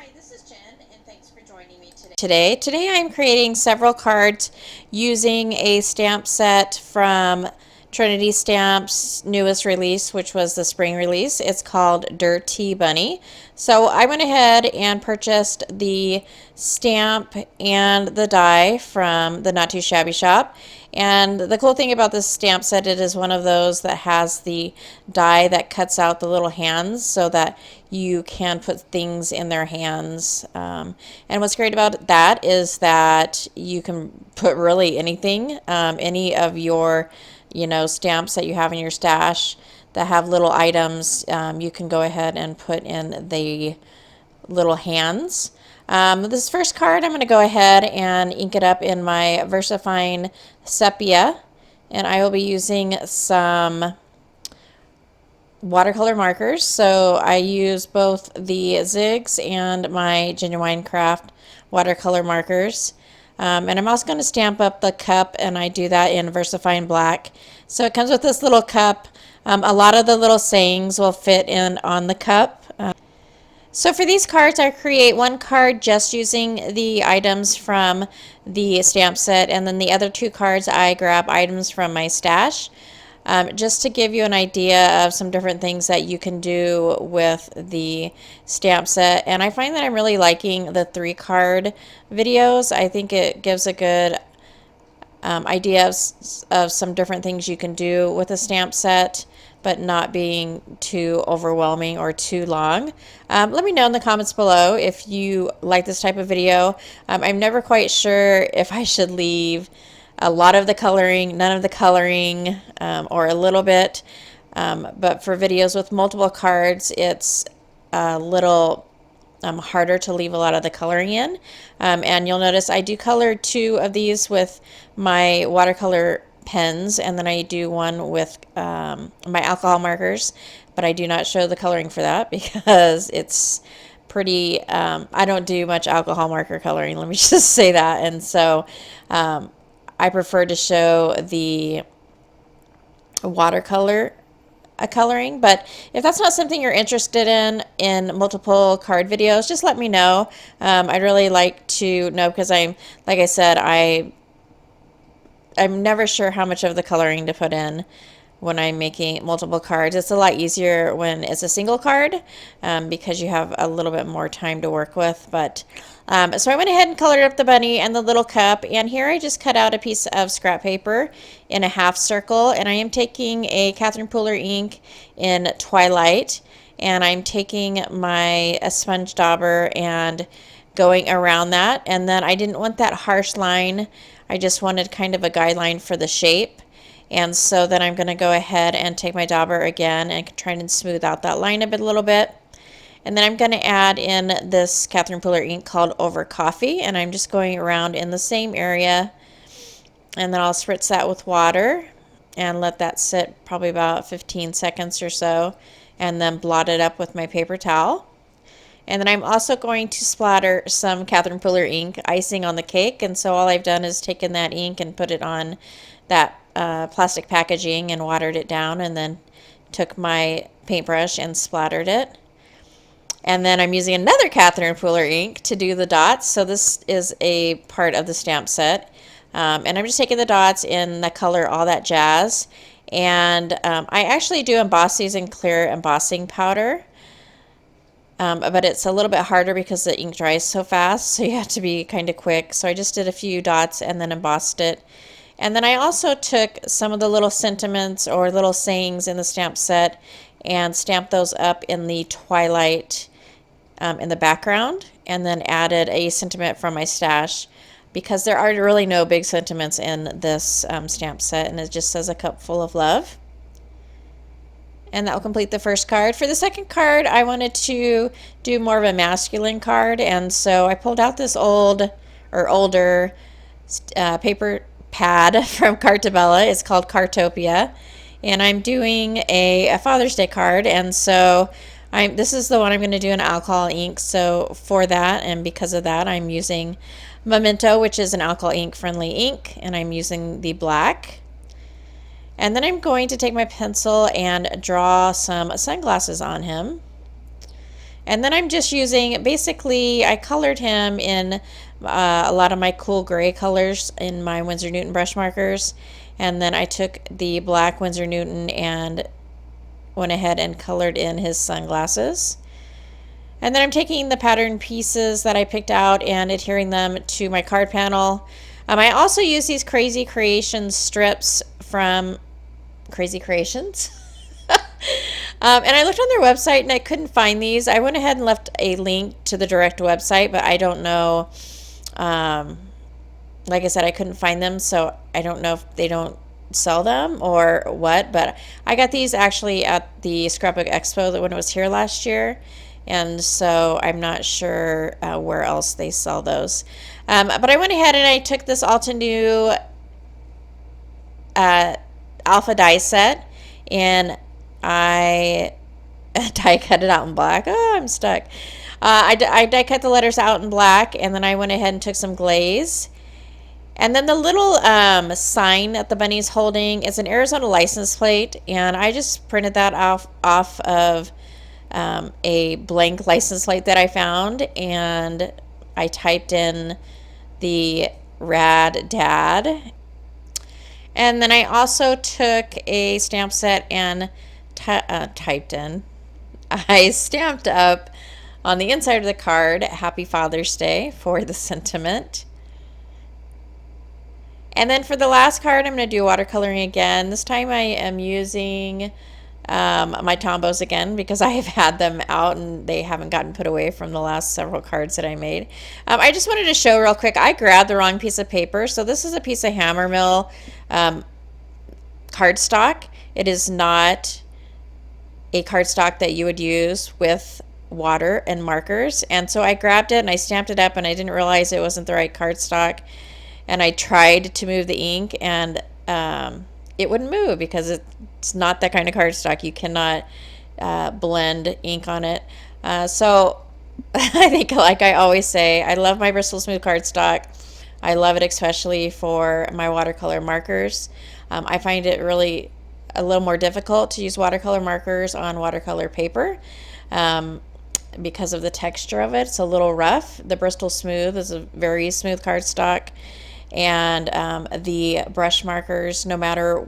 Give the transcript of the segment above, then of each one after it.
Hi, this is Jen, and thanks for joining me today. Today I'm creating several cards using a stamp set from Trinity Stamps' newest release, which was the spring release. It's called Dirty Bunny. So I went ahead and purchased the stamp and the die from the Not Too Shabby shop. And the cool thing about this stamp set, it is one of those that has the die that cuts out the little hands so that you can put things in their hands. And what's great about that is that you can put really anything, any of your, stamps that you have in your stash that have little items, you can go ahead and put in the little hands. This first card, I'm going to go ahead and ink it up in my VERSAFINE Sepia, and I will be using some watercolor markers. So I use both the Zigs and my Genuine Craft watercolor markers. And I'm also going to stamp up the cup, and I do that in VERSAFINE Black. So it comes with this little cup. A lot of the little sayings will fit in on the cup. So for these cards, I create one card just using the items from the stamp set, and then the other two cards I grab items from my stash. Just to give you an idea of some different things that you can do with the stamp set. And I find that I'm really liking the 3-card videos. I think it gives a good idea of some different things you can do with a stamp set, but not being too overwhelming or too long. Let me know in the comments below if you like this type of video. I'm never quite sure if I should leave a lot of the coloring, none of the coloring, or a little bit. But for videos with multiple cards, it's a little harder to leave a lot of the coloring in. And you'll notice I do color 2 of these with my watercolor pens, and then I do one with my alcohol markers, but I do not show the coloring for that because it's pretty, I don't do much alcohol marker coloring, let me just say that. And so I prefer to show the watercolor coloring. But if that's not something you're interested in multiple card videos, just let me know. I'd really like to know, because like I said, I'm never sure how much of the coloring to put in when I'm making multiple cards. It's a lot easier when it's a single card because you have a little bit more time to work with. But so I went ahead and colored up the bunny and the little cup, and here I just cut out a piece of scrap paper in a half circle, and I am taking a Catherine Pooler ink in Twilight, and I'm taking my sponge dauber and going around that. And then I didn't want that harsh line, I just wanted kind of a guideline for the shape. And so then I'm going to go ahead and take my dauber again and try and smooth out that line a little bit. And then I'm going to add in this Catherine Pooler ink called Over Coffee, and I'm just going around in the same area. And then I'll spritz that with water and let that sit probably about 15 seconds or so, and then blot it up with my paper towel. And then I'm also going to splatter some Catherine Pooler ink icing on the cake. And so all I've done is taken that ink and put it on that plastic packaging and watered it down, and then took my paintbrush and splattered it. And then I'm using another Catherine Pooler ink to do the dots. So this is a part of the stamp set. And I'm just taking the dots in the color All That Jazz. And I actually do emboss these in clear embossing powder. But it's a little bit harder because the ink dries so fast, so you have to be kind of quick. So I just did a few dots and then embossed it. And then I also took some of the little sentiments or little sayings in the stamp set and stamped those up in the Twilight in the background, and then added a sentiment from my stash, because there are really no big sentiments in this stamp set, and it just says a cup full of love. And that will complete the first card. For the second card, I wanted to do more of a masculine card, and so I pulled out this older paper pad from CARTOPIA. It's called CARTOPIA, and I'm doing a Father's Day card, and so this is the one I'm going to do in alcohol ink. So for that, and because of that, I'm using Memento, which is an alcohol ink friendly ink, and I'm using the black. And then I'm going to take my pencil and draw some sunglasses on him. And then I'm just using, basically, I colored him in a lot of my cool gray colors in my Winsor Newton brush markers. And then I took the black Winsor Newton and went ahead and colored in his sunglasses. And then I'm taking the pattern pieces that I picked out and adhering them to my card panel. I also use these Crazy Creations strips from Crazy Creations. And I looked on their website and I couldn't find these. I went ahead and left a link to the direct website, but I don't know. Like I said, I couldn't find them, so I don't know if they don't sell them or what. But I got these actually at the Scrapbook Expo when it was here last year. And so I'm not sure where else they sell those. But I went ahead and I took this Alta New Alpha die set, and I die cut it out in black. Oh, I'm stuck. I die cut the letters out in black, and then I went ahead and took some glaze. And then the little sign that the bunny's holding is an Arizona license plate, and I just printed that off of a blank license plate that I found, and I typed in the Rad Dad. And then I also took a stamp set and typed in, I stamped up on the inside of the card, Happy Father's Day for the sentiment. And then for the last card, I'm going to do watercoloring again. This time I am using my Tombos again because I have had them out and they haven't gotten put away from the last several cards that I made. I just wanted to show real quick, I grabbed the wrong piece of paper. So this is a piece of Hammermill cardstock. It is not a cardstock that you would use with water and markers. And so I grabbed it and I stamped it up, and I didn't realize it wasn't the right cardstock. And I tried to move the ink, and it wouldn't move because it's not that kind of cardstock. You cannot blend ink on it. So I think, like I always say, I love my Bristol Smooth cardstock. I love it especially for my watercolor markers. I find it really a little more difficult to use watercolor markers on watercolor paper because of the texture of it. It's a little rough. The Bristol Smooth is a very smooth cardstock. And the brush markers, no matter,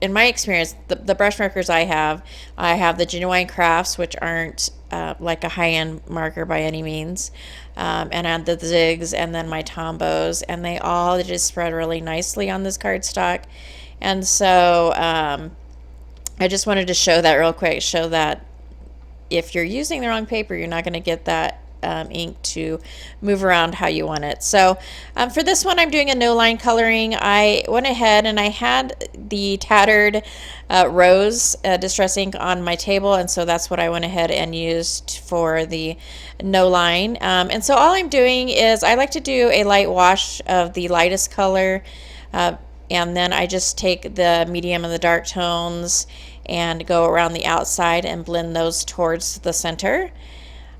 in my experience, the brush markers I have the Genuine Crafts, which aren't like a high-end marker by any means, and I have the Zigs, and then my Tombos, and they all just spread really nicely on this cardstock. And so I just wanted to show that real quick, show that if you're using the wrong paper, you're not going to get that ink to move around how you want it. So for this one, I'm doing a no line coloring. I went ahead and I had the tattered rose distress ink on my table, and so that's what I went ahead and used for the no line. And so all I'm doing is I like to do a light wash of the lightest color, and then I just take the medium and the dark tones and go around the outside and blend those towards the center.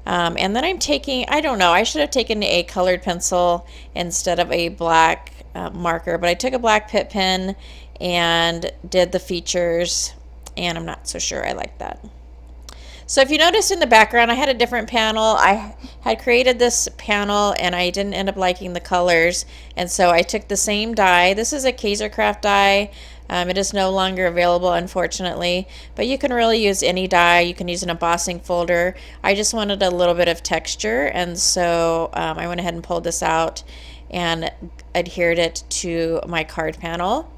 And then I'm taking, I don't know, I should have taken a colored pencil instead of a black marker, but I took a black Pitt pen and did the features, and I'm not so sure I like that. So if you notice in the background, I had a different panel. I had created this panel and I didn't end up liking the colors, and so I took the same die. This is a Kaisercraft die. It is no longer available, unfortunately, but you can really use any die. You can use an embossing folder. I just wanted a little bit of texture, and so I went ahead and pulled this out and adhered it to my card panel.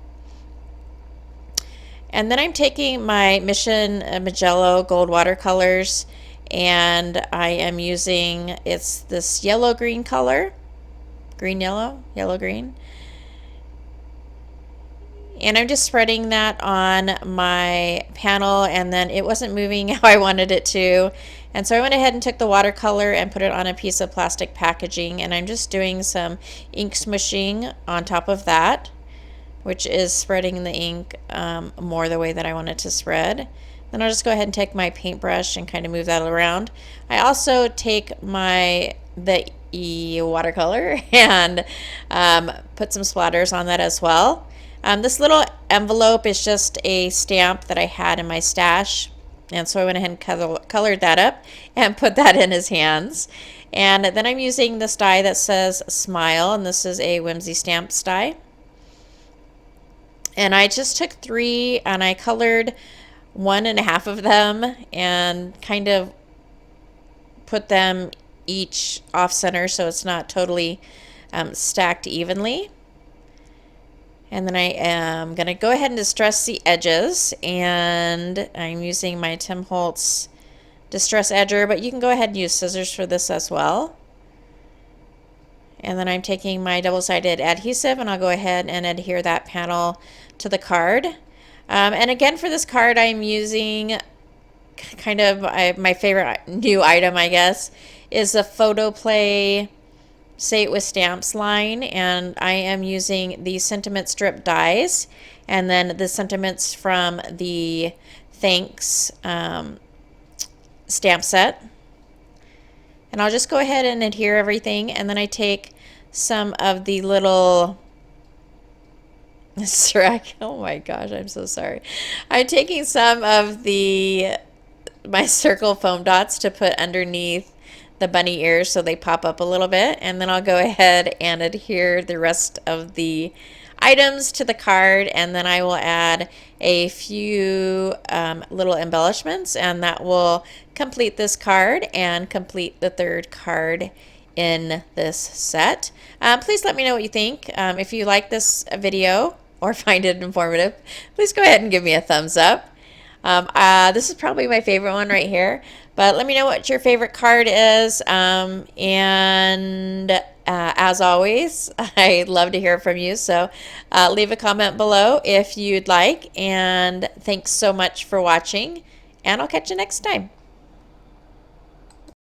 And then I'm taking my Mission MDELLO gold watercolors, and I am using, it's this yellow-green color, green-yellow, yellow-green. And I'm just spreading that on my panel, and then it wasn't moving how I wanted it to. And so I went ahead and took the watercolor and put it on a piece of plastic packaging, and I'm just doing some ink smushing on top of that, which is spreading the ink more the way that I want it to spread. Then I'll just go ahead and take my paintbrush and kind of move that around. I also take the watercolor and put some splatters on that as well. This little envelope is just a stamp that I had in my stash, And so I went ahead and colored that up and put that in his hands. And then I'm using this die that says Smile, and this is a Whimsy Stamps die. And I just took 3 and I colored 1.5 of them and kind of put them each off center so it's not totally stacked evenly. And then I am going to go ahead and distress the edges, and I'm using my Tim Holtz Distress Edger, but you can go ahead and use scissors for this as well. And then I'm taking my double-sided adhesive and I'll go ahead and adhere that panel to the card. And again, for this card, I'm using kind of my favorite new item, I guess, is the Photo Play Say It With Stamps line, and I am using the sentiment strip dies and then the sentiments from the Thanks stamp set. And I'll just go ahead and adhere everything, and then I take some of the little oh my gosh, I'm so sorry. I'm taking some of my circle foam dots to put underneath the bunny ears so they pop up a little bit, and then I'll go ahead and adhere the rest of the items to the card, and then I will add a few little embellishments, and that will complete this card and complete the 3rd card in this set. Please let me know what you think. If you like this video or find it informative, please go ahead and give me a thumbs up. This is probably my favorite one right here, but let me know what your favorite card is. As always, I love to hear from you, so leave a comment below if you'd like, and thanks so much for watching, and I'll catch you next time.